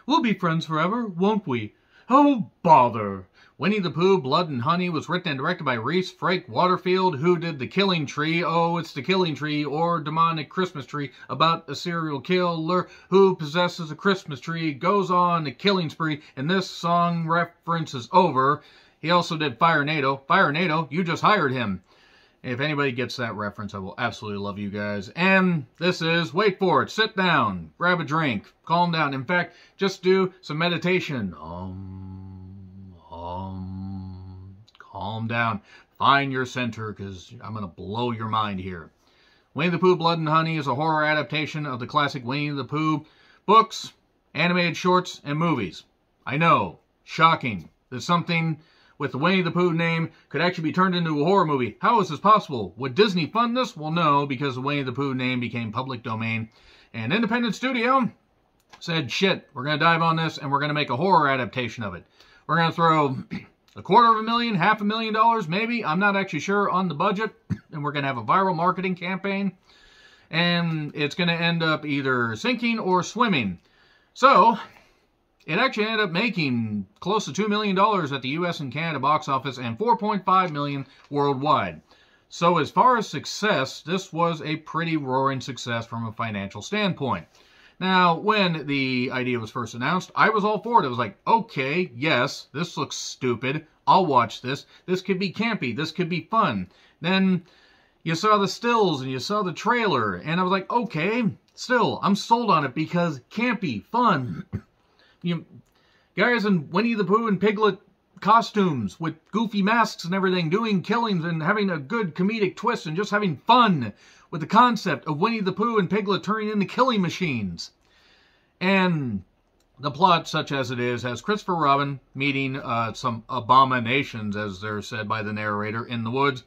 We'll be friends forever, won't we? Oh, bother. Winnie-the-Pooh, Blood and Honey was written and directed by Reese Frake Waterfield, who did The Killing Tree, Oh, It's the Killing Tree, or Demonic Christmas Tree, about a serial killer who possesses a Christmas tree, goes on a killing spree, and this song reference is over. He also did Fire-Nado. Fire-Nado, you just hired him. If anybody gets that reference, I will absolutely love you guys. And this is, wait for it, sit down, grab a drink, calm down. In fact, just do some meditation. Calm down. Find your center, because I'm going to blow your mind here. Winnie-the-Pooh, Blood and Honey is a horror adaptation of the classic Winnie-the-Pooh books, animated shorts, and movies. I know, shocking, that something with the Winnie-the-Pooh name could actually be turned into a horror movie. How is this possible? Would Disney fund this? Well, no, because the Winnie-the-Pooh name became public domain. An independent studio said, shit, we're going to dive on this, and we're going to make a horror adaptation of it. We're going to throw $250,000, $500,000, maybe. I'm not actually sure on the budget. And we're going to have a viral marketing campaign. And it's going to end up either sinking or swimming. So it actually ended up making close to $2 million at the US and Canada box office and $4.5 million worldwide. So as far as success, this was a pretty roaring success from a financial standpoint. Now, when the idea was first announced, I was all for it. I was like, okay, yes, this looks stupid. I'll watch this. This could be campy. This could be fun. Then you saw the stills and you saw the trailer, and I was like, okay, still, I'm sold on it because campy, fun. You guys in Winnie-the-Pooh and Piglet costumes with goofy masks and everything, doing killings and having a good comedic twist and just having fun with the concept of Winnie-the-Pooh and Piglet turning into killing machines. And the plot, such as it is, has Christopher Robin meeting some abominations, as they're said by the narrator, in the woods.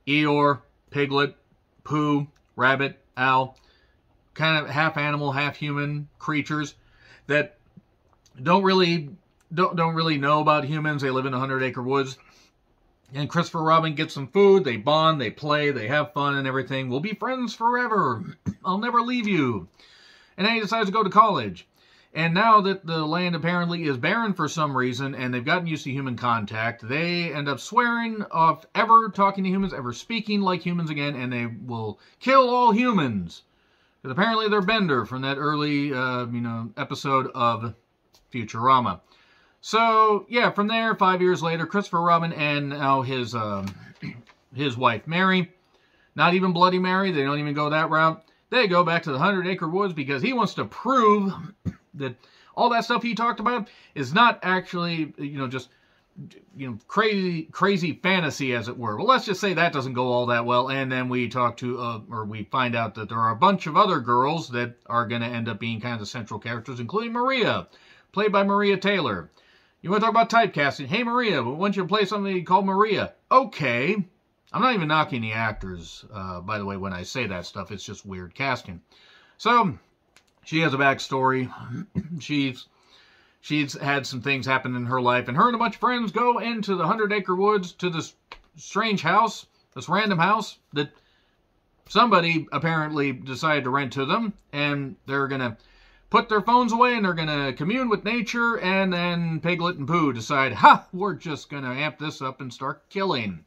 Eeyore, Piglet, Pooh, Rabbit, Owl, kind of half animal, half human creatures that don't really know about humans. They live in 100-acre woods. And Christopher Robin gets some food, they bond, they play, they have fun and everything. We'll be friends forever. I'll never leave you. And then he decides to go to college. And now that the land apparently is barren for some reason, and they've gotten used to human contact, they end up swearing off ever talking to humans, ever speaking like humans again, and they will kill all humans. Because apparently they're Bender from that early, episode of Futurama. So, yeah, from there, 5 years later, Christopher Robin and now his wife, Mary, not even Bloody Mary, they don't even go that route. They go back to the 100-acre woods because he wants to prove that all that stuff he talked about is not actually, crazy fantasy, as it were. Well, let's just say that doesn't go all that well, and then we talk to, we find out that there are a bunch of other girls that are going to end up being kind of the central characters, including Maria, played by Maria Taylor. You want to talk about typecasting? Hey, Maria, we want you to play something called Maria. Okay. I'm not even knocking the actors, by the way, when I say that stuff. It's just weird casting. So, she has a backstory. She's had some things happen in her life, and her and a bunch of friends go into the 100-acre woods to this strange house, this random house that somebody apparently decided to rent to them, and they're going to put their phones away, and they're going to commune with nature, and then Piglet and Pooh decide, we're just going to amp this up and start killing.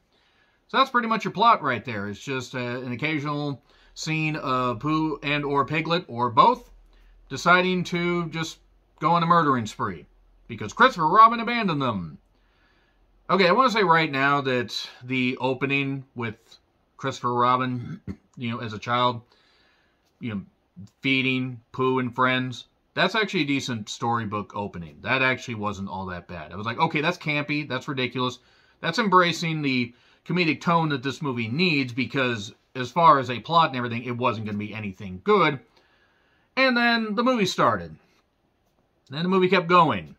So that's pretty much your plot right there. It's just an occasional scene of Pooh and or Piglet, or both, deciding to just go on a murdering spree. Because Christopher Robin abandoned them. Okay, I want to say right now that the opening with Christopher Robin, as a child, feeding Pooh and friends, that's actually a decent storybook opening. That actually wasn't all that bad. I was like, okay, that's campy, that's ridiculous. That's embracing the comedic tone that this movie needs, because as far as a plot and everything, it wasn't going to be anything good. And then the movie started. And then the movie kept going.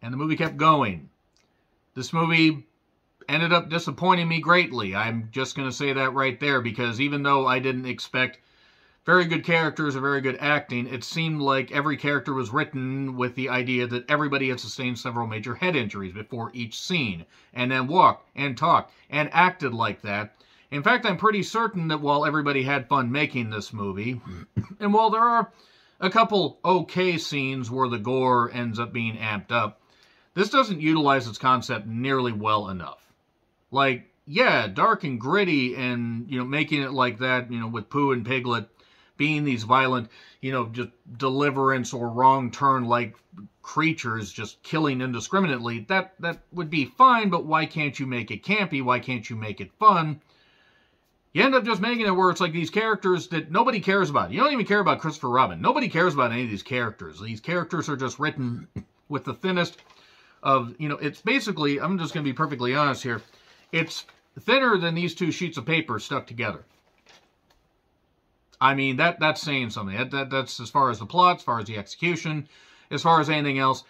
And the movie kept going. This movie ended up disappointing me greatly. I'm just going to say that right there, because even though I didn't expect very good characters or very good acting, it seemed like every character was written with the idea that everybody had sustained several major head injuries before each scene, and then walked and talked and acted like that. In fact, I'm pretty certain that while everybody had fun making this movie, and while there are a couple okay scenes where the gore ends up being amped up. This doesn't utilize its concept nearly well enough. Like, yeah, dark and gritty and, making it like that, with Pooh and Piglet being these violent, just deliverance or wrong turn like creatures just killing indiscriminately, that would be fine, but why can't you make it campy? Why can't you make it fun? You end up just making it where it's like these characters that nobody cares about. You don't even care about Christopher Robin. Nobody cares about any of these characters. These characters are just written with the thinnest of, it's basically, I'm just going to be perfectly honest here, it's thinner than these two sheets of paper stuck together. I mean, that's saying something. That's as far as the plot, as far as the execution, as far as anything else.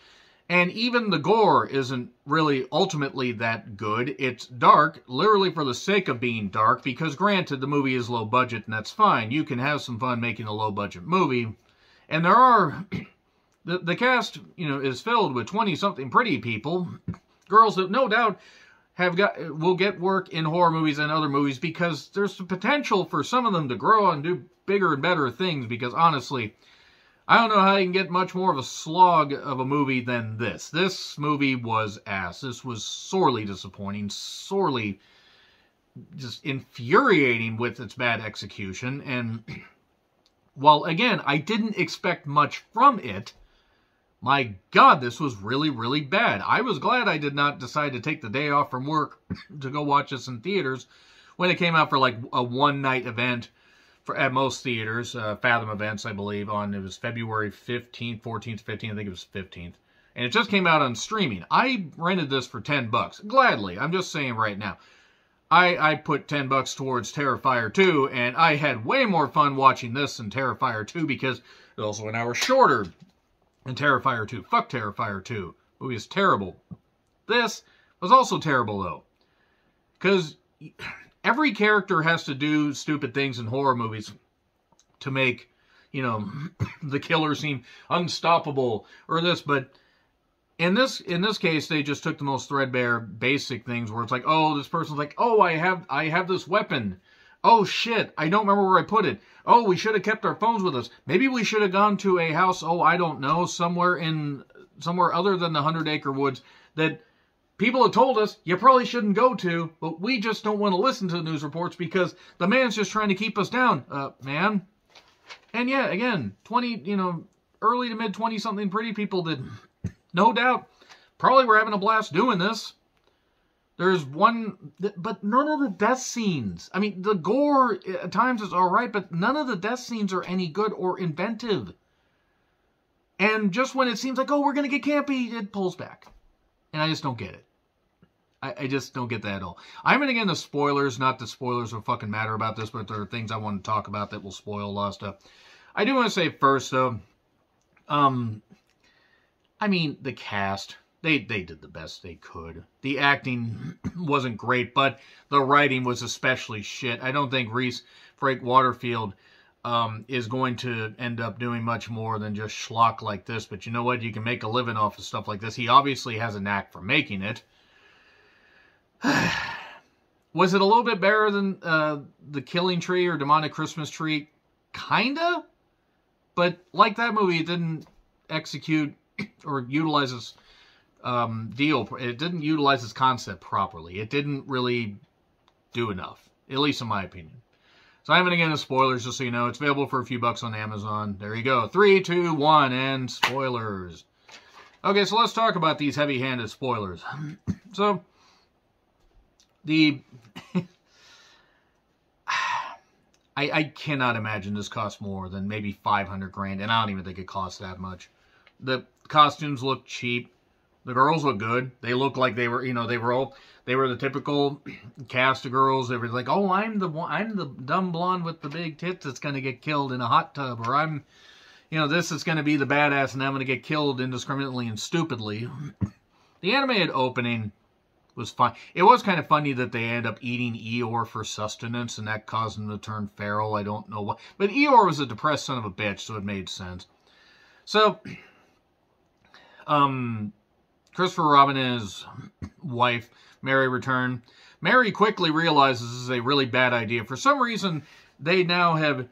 And even the gore isn't really ultimately that good. It's dark, literally for the sake of being dark, because granted, the movie is low budget, and that's fine. You can have some fun making a low budget movie. And there are, the cast, is filled with 20-something pretty people, girls that no doubt will get work in horror movies and other movies, because there's the potential for some of them to grow and do bigger and better things, because honestly, I don't know how you can get much more of a slog of a movie than this. This movie was ass. This was sorely disappointing, sorely just infuriating with its bad execution. And while, again, I didn't expect much from it, my God, this was really, really bad. I was glad I did not decide to take the day off from work to go watch this in theaters when it came out for like a one-night event at most theaters, Fathom Events, I believe, it was February 15th, 14th, 15th, I think it was 15th. And it just came out on streaming. I rented this for $10. Gladly. I'm just saying right now. I put $10 towards Terrifier 2, and I had way more fun watching this than Terrifier 2 because it was also an hour shorter than Terrifier 2. Fuck Terrifier 2. The movie is terrible. This was also terrible, though. Because every character has to do stupid things in horror movies to make, the killer seem unstoppable or this, but in this case, they just took the most threadbare, basic things where it's like, oh, this person's like, oh, I have this weapon. Oh, shit, I don't remember where I put it. Oh, we should have kept our phones with us. Maybe we should have gone to a house, I don't know, somewhere other than the 100-acre woods that people have told us you probably shouldn't go to, but we just don't want to listen to the news reports because the man's just trying to keep us down, man. And yeah, again, 20, early to mid 20-something pretty people that, no doubt, probably were having a blast doing this. There's one, but none of the death scenes. I mean, the gore at times is all right, but none of the death scenes are any good or inventive. And just when it seems like, we're going to get campy, it pulls back. And I just don't get it. I just don't get that at all. I'm going to get into spoilers. Not that spoilers will fucking matter about this, but there are things I want to talk about that will spoil a lot of stuff. I do want to say first, though, I mean, the cast, they did the best they could. The acting wasn't great, but the writing was especially shit. I don't think Reese Frank Waterfield is going to end up doing much more than just schlock like this. But you know what? You can make a living off of stuff like this. He obviously has a knack for making it. Was it a little bit better than The Killing Tree or Demonic Christmas Tree? Kinda. But like that movie, it didn't execute or utilize its it didn't utilize its concept properly. It didn't really do enough, at least in my opinion. So I'm going to get into spoilers, just so you know. It's available for a few bucks on Amazon. There you go. 3, 2, 1, and spoilers. Okay, so let's talk about these heavy-handed spoilers. So, I cannot imagine this cost more than maybe $500 grand, and I don't even think it costs that much. The costumes look cheap. The girls look good. They look like they were, they were the typical cast of girls. They were like, oh, I'm the dumb blonde with the big tits that's going to get killed in a hot tub, or I'm, this is going to be the badass and I'm going to get killed indiscriminately and stupidly. The animated opening was fine. It was kind of funny that they ended up eating Eeyore for sustenance, and that caused him to turn feral. I don't know what. But Eeyore was a depressed son of a bitch, so it made sense. So, Christopher Robin's wife, Mary, returned. Mary quickly realizes this is a really bad idea. For some reason, they now have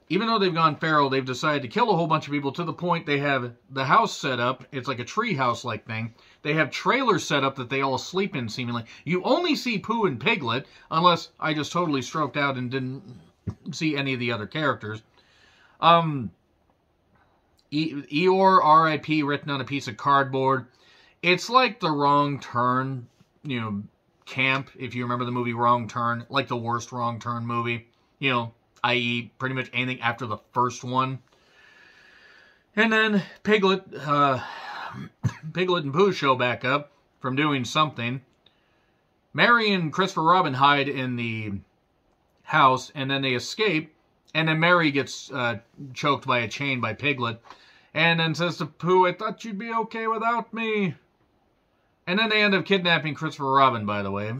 even though they've gone feral, they've decided to kill a whole bunch of people to the point they have the house set up. It's like a tree house-like thing. They have trailers set up that they all sleep in, seemingly. You only see Pooh and Piglet, unless I just totally stroked out and didn't see any of the other characters. Eeyore, R.I.P. written on a piece of cardboard. It's like the Wrong Turn, camp, if you remember the movie Wrong Turn, like the worst Wrong Turn movie, i.e. pretty much anything after the first one. And then Piglet and Pooh show back up from doing something. Mary and Christopher Robin hide in the house, and then they escape, and then Mary gets choked by a chain by Piglet, and then says to Pooh, "I thought you'd be okay without me." And then they end up kidnapping Christopher Robin, by the way.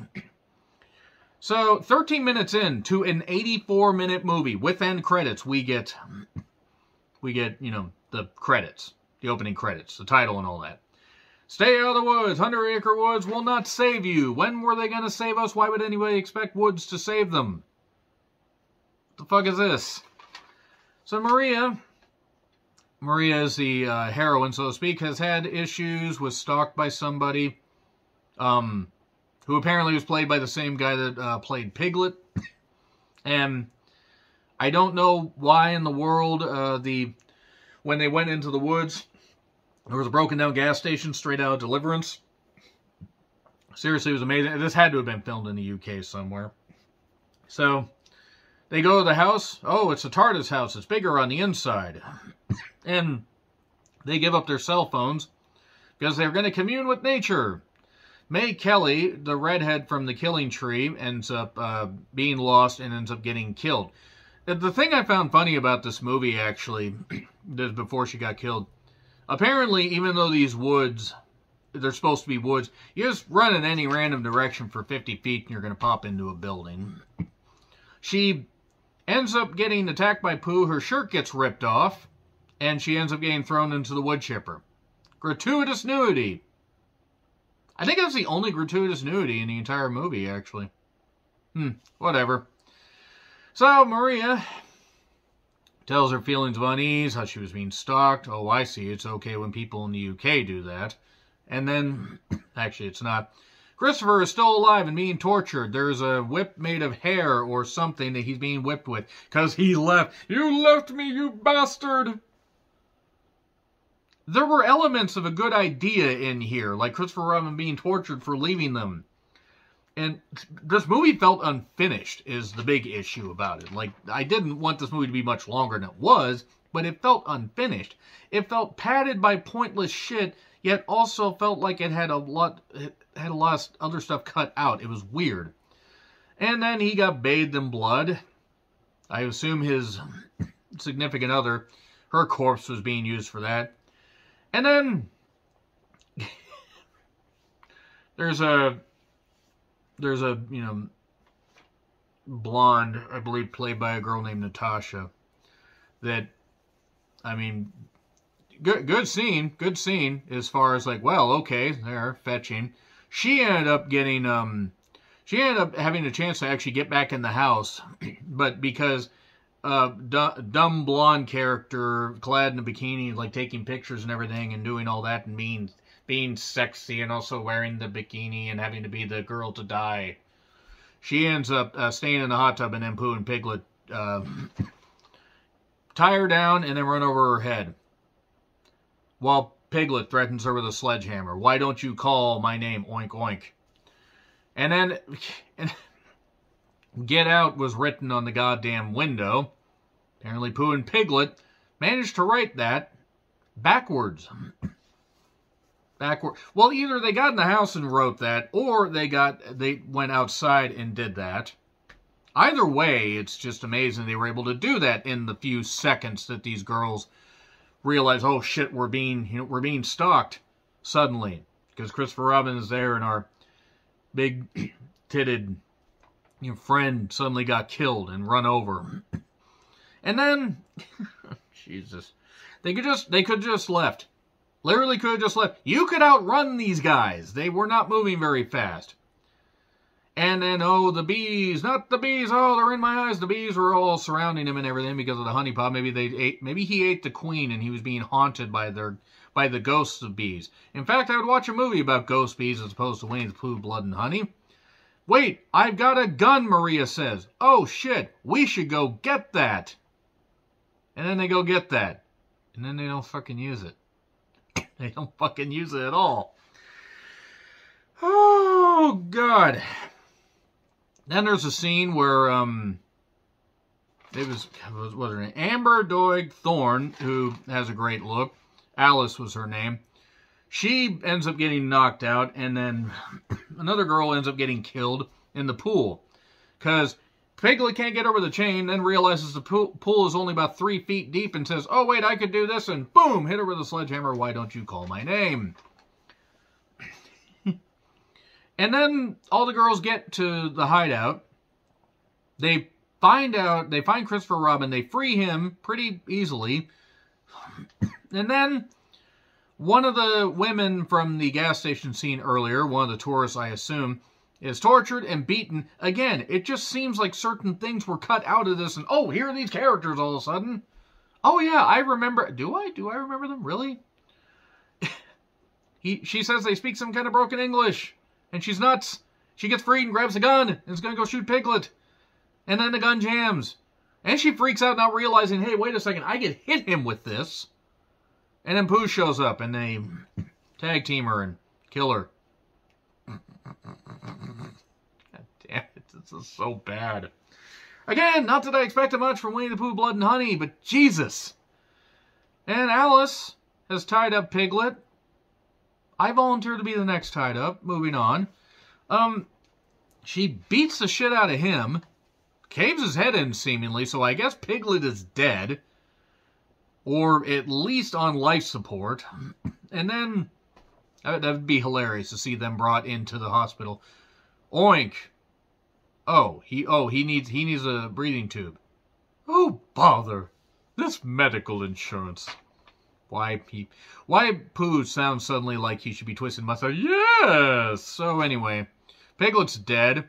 So, 13 minutes into an 84-minute movie with end credits, we get, the credits, the opening credits, the title and all that. Stay out of the woods. 100 Acre Woods will not save you. When were they going to save us? Why would anybody expect woods to save them? What the fuck is this? So Maria is the heroine, so to speak, has had issues, was stalked by somebody, who apparently was played by the same guy that played Piglet. And I don't know why in the world when they went into the woods, there was a broken down gas station straight out of Deliverance. Seriously, it was amazing. This had to have been filmed in the UK somewhere. So, they go to the house. Oh, it's a TARDIS house. It's bigger on the inside. And they give up their cell phones because they're going to commune with nature. May Kelly, the redhead from The Killing Tree, ends up being lost and ends up getting killed. The thing I found funny about this movie, actually, before she got killed, apparently, even though these woods, they're supposed to be woods, you just run in any random direction for 50 feet and you're going to pop into a building. She ends up getting attacked by Pooh. Her shirt gets ripped off, and she ends up getting thrown into the wood chipper. Gratuitous nudity. I think that's the only gratuitous nudity in the entire movie, actually. Whatever. So, Maria tells her feelings of unease, how she was being stalked. Oh, I see. It's okay when people in the UK do that. And then, actually, it's not. Christopher is still alive and being tortured. There's a whip made of hair or something that he's being whipped with. Because he left. You left me, you bastard! There were elements of a good idea in here, like Christopher Robin being tortured for leaving them. And this movie felt unfinished, is the big issue about it. Like, I didn't want this movie to be much longer than it was, but it felt unfinished. It felt padded by pointless shit, yet also felt like it had a lot of other stuff cut out. It was weird. And then he got bathed in blood. I assume his significant other, her corpse was being used for that. And then there's a blonde, I believe, played by a girl named Natasha. That, I mean, good scene as far as like, well, okay, they're fetching. She ended up having a chance to actually get back in the house, but because dumb blonde character clad in a bikini, like taking pictures and everything and doing all that and being sexy and also wearing the bikini and having to be the girl to die. She ends up staying in the hot tub, and then Pooh and Piglet tie her down and then run over her head. While Piglet threatens her with a sledgehammer. Why don't you call my name? Oink, oink. And then Get Out was written on the goddamn window. Apparently Pooh and Piglet managed to write that backwards. Well, either they got in the house and wrote that, or they went outside and did that. Either way, it's just amazing they were able to do that in the few seconds that these girls realize, oh shit, we're being stalked suddenly. Because Christopher Robin is there and our big-titted friend suddenly got killed and run over. And then, Jesus, they could just left. Literally could have just left. You could outrun these guys. They were not moving very fast. And then, oh, the bees, not the bees, oh, they're in my eyes. The bees were all surrounding him and everything because of the honey pot. Maybe he ate the queen and he was being haunted by the ghosts of bees. In fact, I would watch a movie about ghost bees as opposed to Winnie-the-Pooh, Blood and Honey. Wait, I've got a gun, Maria says. Oh, shit, we should go get that. And then they go get that. And then they don't fucking use it. They don't fucking use it at all. Oh, God. Then there's a scene where, what was her name? Amber Doig Thorne, who has a great look. Alice was her name. She ends up getting knocked out, and then another girl ends up getting killed in the pool. Because Piglet can't get over the chain, then realizes the pool is only about 3 feet deep and says, oh, wait, I could do this, and boom, hit her with a sledgehammer. Why don't you call my name? And then all the girls get to the hideout. They find Christopher Robin. They free him pretty easily. And then one of the women from the gas station scene earlier, one of the tourists, I assume, is tortured and beaten. Again, it just seems like certain things were cut out of this. And, oh, here are these characters all of a sudden. Oh, yeah, I remember. Do I remember them? Really? She says they speak some kind of broken English. And she's nuts. She gets freed and grabs a gun and is going to go shoot Piglet. And then the gun jams. And she freaks out, not realizing, hey, wait a second, I could hit him with this. And then Pooh shows up and they tag team her and kill her. God damn it, this is so bad. Again, not that I expected much from Winnie-the-Pooh, Blood and Honey, but Jesus. And Alice has tied up Piglet. I volunteer to be the next tied up. Moving on. She beats the shit out of him. Caves his head in, seemingly, so I guess Piglet is dead. Or at least on life support. And then, that would be hilarious to see them brought into the hospital. Oink. He needs a breathing tube. Oh, bother. This medical insurance. Why Pooh sounds suddenly like he should be twisting mustache? Yes! So anyway, Piglet's dead.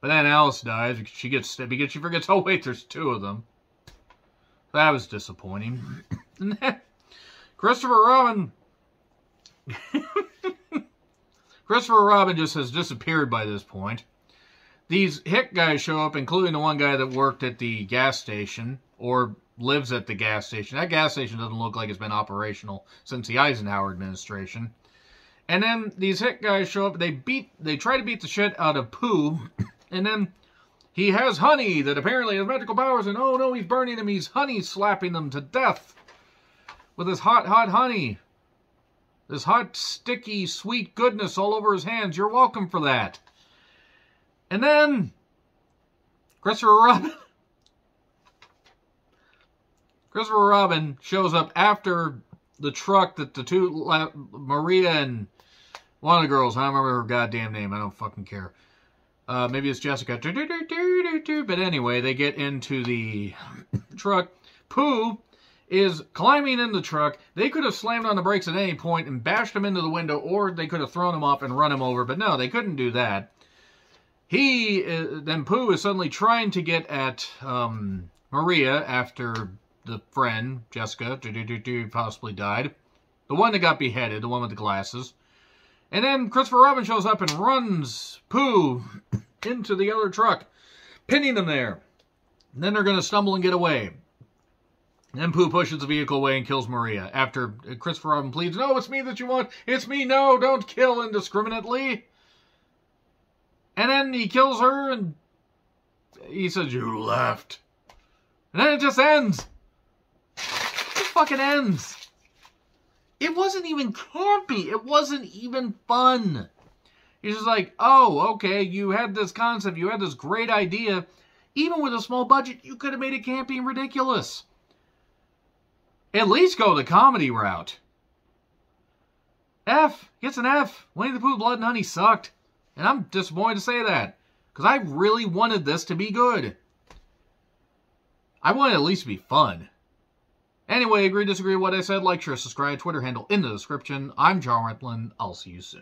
But then Alice dies because she forgets, oh wait, there's 2 of them. That was disappointing. Christopher Robin just has disappeared by this point. These hick guys show up, including the one guy that worked at the gas station, or lives at the gas station. That gas station doesn't look like it's been operational since the Eisenhower administration. And then these hick guys show up, they try to beat the shit out of Pooh, and then he has honey that apparently has magical powers, and oh no, he's burning them, he's honey slapping them to death with his hot, hot honey. This hot, sticky, sweet goodness all over his hands. You're welcome for that. And then Christopher Robin shows up after the truck that the 2, Maria and one of the girls, I don't remember her goddamn name, I don't fucking care. Maybe it's Jessica. But anyway, they get into the truck. Pooh is climbing in the truck. They could have slammed on the brakes at any point and bashed him into the window, or they could have thrown him off and run him over. But no, they couldn't do that. Then Pooh is suddenly trying to get at Maria after the friend, Jessica, possibly died. The one that got beheaded, the one with the glasses. And then Christopher Robin shows up and runs Pooh into the other truck, pinning him there. And then they're going to stumble and get away. And then Pooh pushes the vehicle away and kills Maria. After Christopher Robin pleads, no, it's me that you want. It's me, no, don't kill indiscriminately. And then he kills her and he says, you left. And then it just ends. It fucking ends. It wasn't even campy. It wasn't even fun. He's just like, oh, okay, you had this concept. You had this great idea. Even with a small budget, you could have made it campy and ridiculous. At least go the comedy route. F. Gets an F. Winnie-the-Pooh, Blood and Honey sucked. And I'm disappointed to say that. Because I really wanted this to be good. I wanted it at least to be fun. Anyway, agree, disagree with what I said, like, share, subscribe, Twitter handle in the description. I'm John Replin. I'll see you soon.